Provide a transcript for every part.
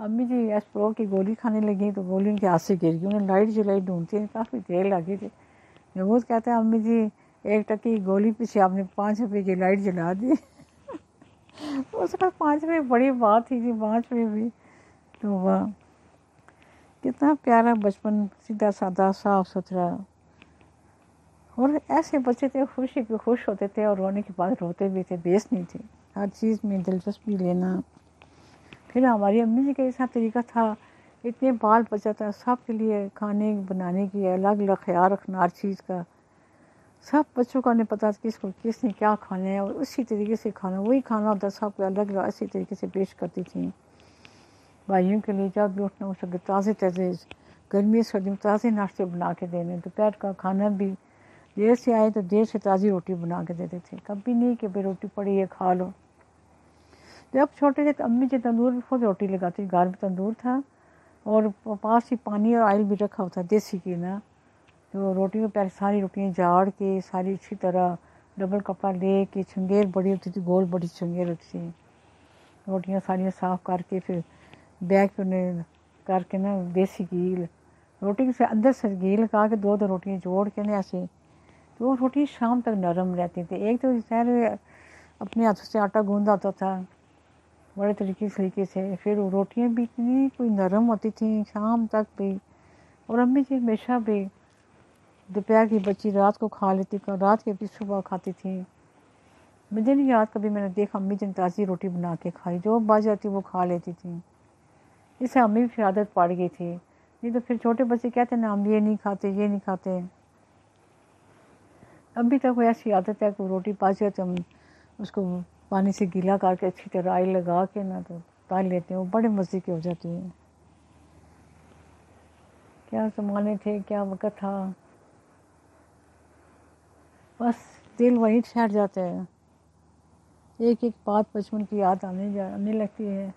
امی جی ایسپرو کی گولی کھانے لگی تو گولی ان کے ہاتھ سے گر گئی. انہیں لائٹ جلائی ڈھونڈتی ہیں, کافی دیر لگی تھی. محمود کہتا ہے امی جی ایک ٹکی گولی پیچھے آپ نے 5 روپے کی لائٹ جلا دی. اس کا 5 روپے بڑی بات تھی جی, 5 روپے بھی. تو واہ کتنا پیارا بچپن, سیدھا سادہ صاف ستھرا. اور ایسے بچے تھے خوشی پہ خوش ہوتے تھے اور رونے کے بعد روتے بھی تھے, بیس نہیں تھے, ہر چیز میں دلچسپی لینا. پھر ہماری امی جی کا ایسا طریقہ تھا, اتنے بال بچہ تھا, سب کے لیے کھانے بنانے کی الگ الگ خیال رکھنا ہر چیز کا. سب بچوں کا نہیں پتہ کس کو کس نے کیا کھانا ہے, اور اسی طریقے سے کھانا, وہی کھانا ہوتا سب کو الگ الگ اسی طریقے سے پیش کرتی تھیں. بھائیوں کے لیے جب بھی اٹھنا اس وقت تازے تازے گرمی سردی میں تازے ناشتے بنا کے دینے. دوپہر کا کھانا بھی دیر سے آئے تو دیر سے تازی روٹی بنا کے دیتے تھے, کبھی نہیں کہ بھائی روٹی پڑی ہے کھا لو. جب چھوٹے تھے تو امی جی تندور میں خود روٹی لگاتی, گھر میں تندور تھا اور پاس ہی پانی اور آئل بھی رکھا ہوتا دیسی گھی نا. تو روٹیوں پہ ساری روٹیاں جاڑ کے ساری اچھی طرح ڈبل کپڑا لے کے, چنگیر بڑی ہوتی تھی, گول بڑی چنگیر ہوتی تھی, روٹیاں ساریاں صاف کر کے پھر بیگ پہ انہیں کر کے نا دیسی گھی روٹی سے اندر سے گھی لگا کے 2 روٹیاں جوڑ کے نا ایسے, تو وہ روٹی شام تک نرم رہتی تھی. ایک تو خیر اپنے ہاتھوں سے آٹا گوندا ہوتا تھا بڑے طریقے سے, پھر وہ روٹیاں بھی اتنی کوئی نرم ہوتی تھیں شام تک بھی. اور امی جی ہمیشہ بھی دوپہر کی بچی رات کو کھا لیتی, رات کی بھی صبح کھاتی تھی. مجھے نہیں یاد کبھی میں نے دیکھا امی جی نے تازی روٹی بنا کے کھائی, جو بچ جاتی وہ کھا لیتی تھی. اس سے امی بھی پھر عادت پڑ گئی تھی. نہیں تو پھر چھوٹے بچے کہتے ہیں نا ہم یہ نہیں کھاتے یہ نہیں کھاتے. ابھی تک وہ ایسی عادت ہے کہ روٹی پچ جائے تو ہم اس کو پانی سے گیلا کر کے اچھی طرح آئل لگا کے نا تو تال لیتے ہیں, وہ بڑے مزے کی ہو جاتی ہیں. کیا زمانے تھے, کیا وقت تھا, بس دل وہیں ٹھہر جاتا ہے. ایک ایک بات بچپن کی یاد آنے لگتی ہے.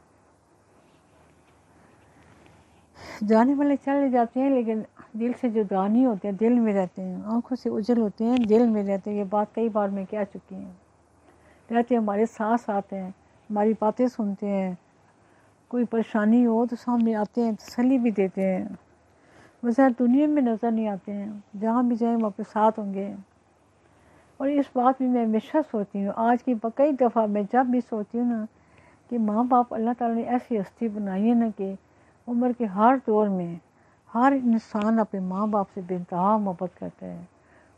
جانے والے چلے جاتے ہیں لیکن دل سے جدا نہیں ہوتے ہیں, دل میں رہتے ہیں, آنکھوں سے اجل ہوتے ہیں, دل میں رہتے ہیں. یہ بات کئی بار میں کہہ چکی ہوں. رہتے ہمارے ساتھ ساتھ ہیں, ہماری باتیں سنتے ہیں, کوئی پریشانی ہو تو سامنے آتے ہیں, تسلی بھی دیتے ہیں. ویسے دنیا میں نظر نہیں آتے ہیں, جہاں بھی جائیں وہ آپ کے ساتھ ہوں گے. اور اس بات میں ہمیشہ سوچتی ہوں, آج کی کئی دفعہ میں جب بھی سوچتی ہوں نا کہ ماں باپ اللہ تعالیٰ نے ایسی ہستی بنائی ہے نا کہ عمر کے ہر دور میں ہر انسان اپنے ماں باپ سے بے انتہا محبت کرتا ہے.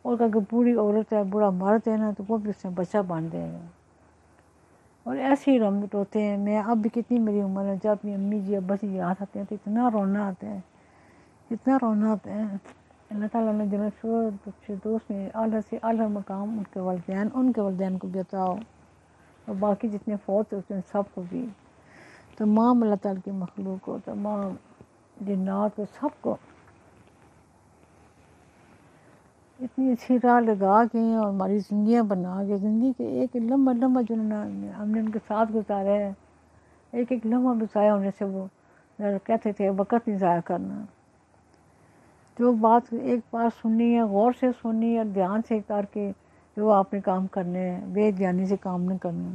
اور اگر بوڑھی عورت ہے بوڑھا مرد ہے نا تو وہ بھی اس میں بچہ بن جائے گا. اور ایسے ہی رنگ ہوتے ہیں. میں اب بھی کتنی میری عمر ہے, جب اپنی امی جی ابا جی یاد آتے ہیں تو اتنا رونا آتا ہے, اتنا رونا آتا ہے. اللہ تعالیٰ نے جنت فردوس میں اعلیٰ سے اعلیٰ مقام ان کے والدین کو بھی عطا ہو, اور باقی جتنے فوت ہوتے ہیں سب کو بھی, تمام اللہ تعالیٰ کی مخلوق کو, تمام جنات کو, سب کو اتنی اچھی راہ لگا کے اور ہماری زندگیاں بنا کے, زندگی کے ایک لمحہ جو ہم نے ان کے ساتھ گزارا ہے, ایک ایک لمحہ بھی ضائع ہونے سے وہ کہتے تھے وقت نہیں ضائع کرنا. جو بات ایک بار سننی ہے غور سے سننی ہے, دھیان سے کر کے جو آپ نے کام کرنے ہیں, بے دھیانی سے کام نہیں کرنا.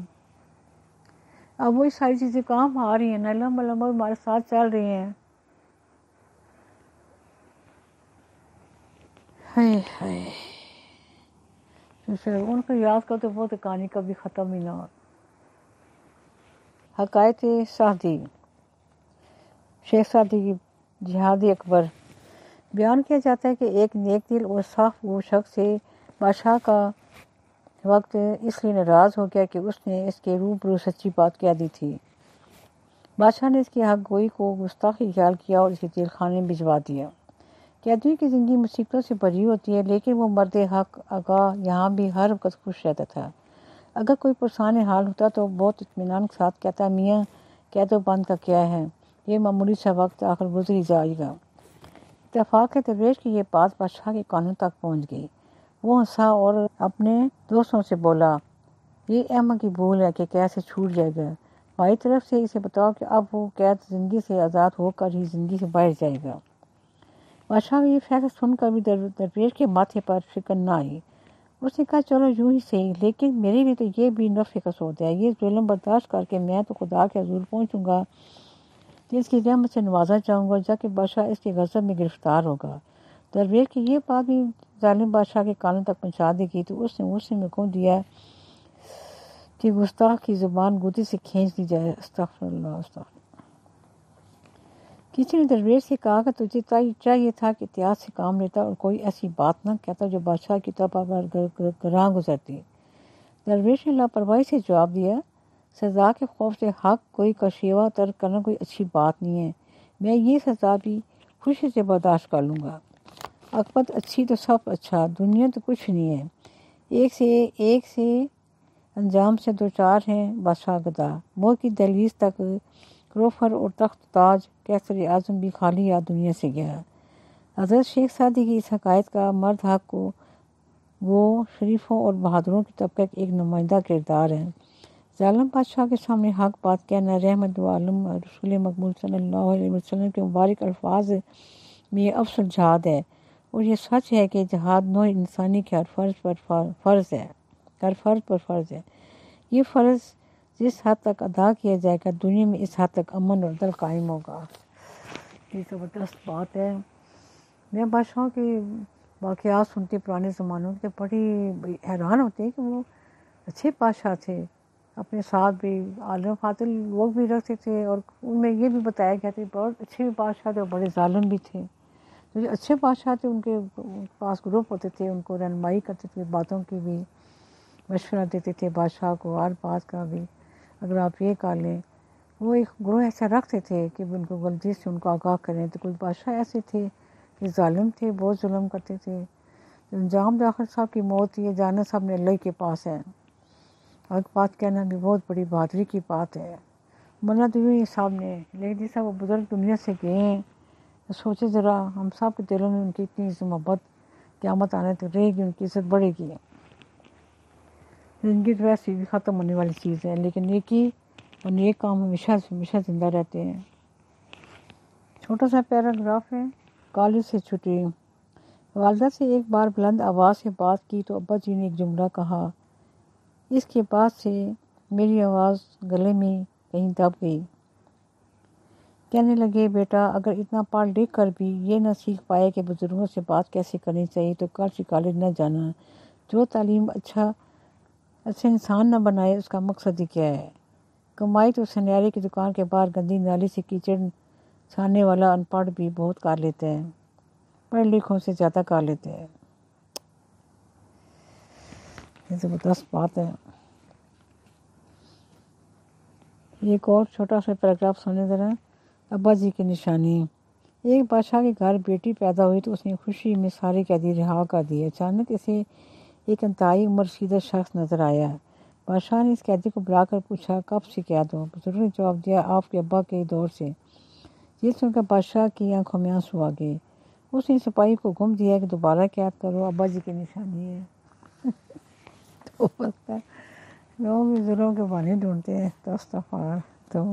اب وہی ساری چیزیں کام آ رہی ہیں نا, لمحہ ہمارے ساتھ چل رہی ہیں. پھر ان کو یاد کرو تو وہ تو کہانی کبھی ختم ہی نہ ہو. حکایت سعدی, شیخ سعدی کی جہادی اکبر. بیان کیا جاتا ہے کہ ایک نیک دل اور صاف وہ شخص سے بادشاہ کا وقت اس لیے ناراض ہو گیا کہ اس نے اس کے روبرو سچی بات کہہ دی تھی. بادشاہ نے اس کی حق گوئی کو گستاخی خیال کیا اور اسے جیل خانے بھجوا دیا. قیدیوں کی زندگی مصیبتوں سے بھری ہوتی ہے, لیکن وہ مرد حق آگاہ یہاں بھی ہر وقت خوش رہتا تھا. اگر کوئی پرسان حال ہوتا تو بہت اطمینان کے ساتھ کہتا, میاں قید و بند کا کیا ہے, یہ معمولی سا وقت آخر گزر ہی جائے گا. اتفاق ہے درویش کی یہ بات بادشاہ کے کانوں تک پہنچ گئی. وہ ہنسا اور اپنے دوستوں سے بولا, یہ احمد کی بھول ہے کہ کیسے چھوٹ جائے گا. ہماری طرف سے اسے بتاؤ کہ اب وہ قید زندگی سے آزاد ہو کر ہی زندگی سے باہر جائے گا. بادشاہ یہ فیصلہ سن کر بھی درویش کے ماتھے پر فکر نہ آئی. اس نے کہا چلو یوں ہی صحیح, لیکن میرے لیے تو یہ بھی نفع کا سودا ہے. یہ ظلم برداشت کر کے میں تو خدا کے حضور پہنچوں گا کہ اس کی رحمت سے نوازا جاؤں گا جا کہ بادشاہ اس کے غضب میں گرفتار ہوگا۔ درویش کی یہ بات بھی ظالم بادشاہ کے کانوں تک پہنچا دی گئی تو اس نے غصے میں کہہ دیا کہ گستاخ کی زبان گوتی سے کھینچ دی جائے۔ استغفر اللہ استغفر۔ کسی نے درویش سے کہا کہ تجھے چاہیے تھا کہ احتیاط سے کام لیتا اور کوئی ایسی بات نہ کہتا جو بادشاہ کی طبع پر گراں گزرتی۔ درویش نے لاپرواہی سے جواب دیا، سزا کے خوف سے حق کوئی کا شیوا ترک کرنا کوئی اچھی بات نہیں ہے، میں یہ سزا بھی خوشی سے برداشت کر لوں گا۔ عاقبت اچھی تو سب اچھا، دنیا تو کچھ نہیں ہے، ایک سے انجام سے دو چار ہیں بادشاہ گدا، موت کی دہلیز تک کروفر اور تخت تاج کیسر اعظم بھی خالی یاد دنیا سے گیا۔ حضرت شیخ سعدی کی اس حکایت کا مرد حق کو وہ شریفوں اور بہادروں کی طبقے کا ایک نمائندہ کردار ہے۔ ظالم بادشاہ کے سامنے حق بات کہنا رحمت عالم رسول مقبول صلی اللہ علیہ وسلم کے مبارک الفاظ میں یہ افضل جہاد ہے، اور یہ سچ ہے کہ جہاد نوع انسانی کے ہر فرض پر فرض ہے۔ یہ فرض جس حد تک ادا کیا جائے گا دنیا میں اس حد تک امن اور عدل قائم ہوگا۔ یہ زبردست بات ہے۔ میں بادشاہوں کے واقعات سنتے پرانے زمانوں کے بڑی حیران ہوتے ہیں کہ وہ اچھے بادشاہ تھے، اپنے ساتھ بھی عالم فاضل لوگ بھی رکھتے تھے، اور ان میں یہ بھی بتایا گیا تھا کہ بہت اچھے بادشاہ تھے اور بڑے ظالم بھی تھے۔ تو جو اچھے بادشاہ تھے ان کے پاس گروپ ہوتے تھے، ان کو رہنمائی کرتے تھے، باتوں کی بھی مشورہ دیتے تھے بادشاہ کو، ہر بات کا بھی اگر آپ یہ کر لیں، وہ ایک گروہ ایسا رکھتے تھے کہ ان کو غلطی سے ان کو آگاہ کریں۔ تو کچھ بادشاہ ایسے تھے کہ ظالم تھے، بہت ظلم کرتے تھے، انجام آخر صاحب کی موت یہ جانا سب نے اللہ کے پاس ہے۔ حق بات کہنا بھی بہت بڑی بہادری کی بات ہے، مرنا تو یوں ہی صاحب نے، لیکن جیسا وہ بزرگ دنیا سے گئے ہیں تو سوچے ذرا ہم سب کے دلوں میں ان کی اتنی محبت، قیامت آنے تک رہے گی، ان کی عزت بڑھے گی۔ زندگی تو ویسے بھی ختم ہونے والی چیز ہے، لیکن نیکی اور نیک کام ہمیشہ زندہ رہتے ہیں۔ چھوٹا سا پیراگراف ہے۔ کالج سے چھٹی۔ والدہ سے ایک بار بلند آواز سے بات کی تو ابا جی نے ایک جملہ کہا، اس کے بعد سے میری آواز گلے میں کہیں دب گئی۔ کہنے لگے، بیٹا اگر اتنا پڑھ لکھ کر بھی یہ نہ سیکھ پائے کہ بزرگوں سے بات کیسے کرنی چاہیے تو کل سے کالج نہ جانا۔ جو تعلیم اچھا انسان نہ بنائے اس کا مقصد ہی کیا ہے؟ کمائی تو سنیارے کی دکان کے باہر گندی نالی سے کیچڑ چھاننے والا ان پڑھ بھی بہت کر لیتے ہیں، پڑھ لکھوں سے زیادہ کر لیتے ہیں۔ یہ زبردست بات ہے۔ ایک اور چھوٹا سا پیراگراف سنیں ذرا۔ ابا جی کی نشانی۔ ایک بادشاہ کے گھر بیٹی پیدا ہوئی تو اس نے خوشی میں سارے قیدی رہا کر دیے۔ اچانک اسے ایک انتہائی عمر رسیدہ شخص نظر آیا۔ بادشاہ نے اس قیدی کو بلا کر پوچھا، کب سے قید ہو؟ بزرگ نے جواب دیا، آپ کے ابا کے دور سے۔ یہ سن کر بادشاہ کی آنکھوں میں آنسو آ گئے۔ اس نے سپاہی کو حکم دیا کہ دوبارہ قید کرو، ابا جی کی نشانی ہے۔ تو بس لوگ بزرگوں کے بہانے ڈھونڈتے ہیں۔ تو استغفار تو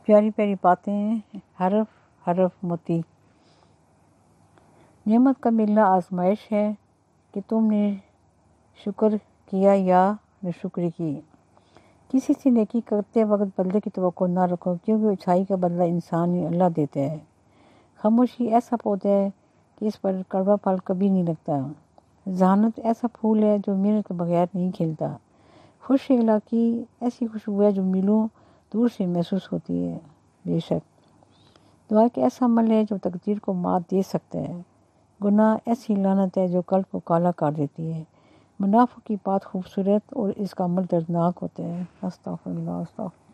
پیاری پیاری باتیں، حرف حرف موتی۔ نعمت کا ملنا آزمائش ہے کہ تم نے شکر کیا یا ناشکری کی۔ کسی سے نیکی کرتے وقت بدلے کی توقع نہ رکھو، کیونکہ اچھائی کا بدلہ انسان ہی اللہ دیتا ہے۔ خاموشی ایسا پودا ہے کہ اس پر کڑوا پھل کبھی نہیں لگتا۔ ذہانت ایسا پھول ہے جو محنت کے بغیر نہیں کھلتا۔ خوش اخلاقی ایسی خوشبو ہے جو میلوں دور سے محسوس ہوتی ہے۔ بے شک دعا ایک ایسا عمل ہے جو تقدیر کو مات دے سکتا ہے۔ گناہ ایسی لعنت ہے جو قلب کو کالا کر دیتی ہے۔ منافق کی بات خوبصورت اور اس کا عمل دردناک ہوتا ہے۔ استغفر اللہ استغفر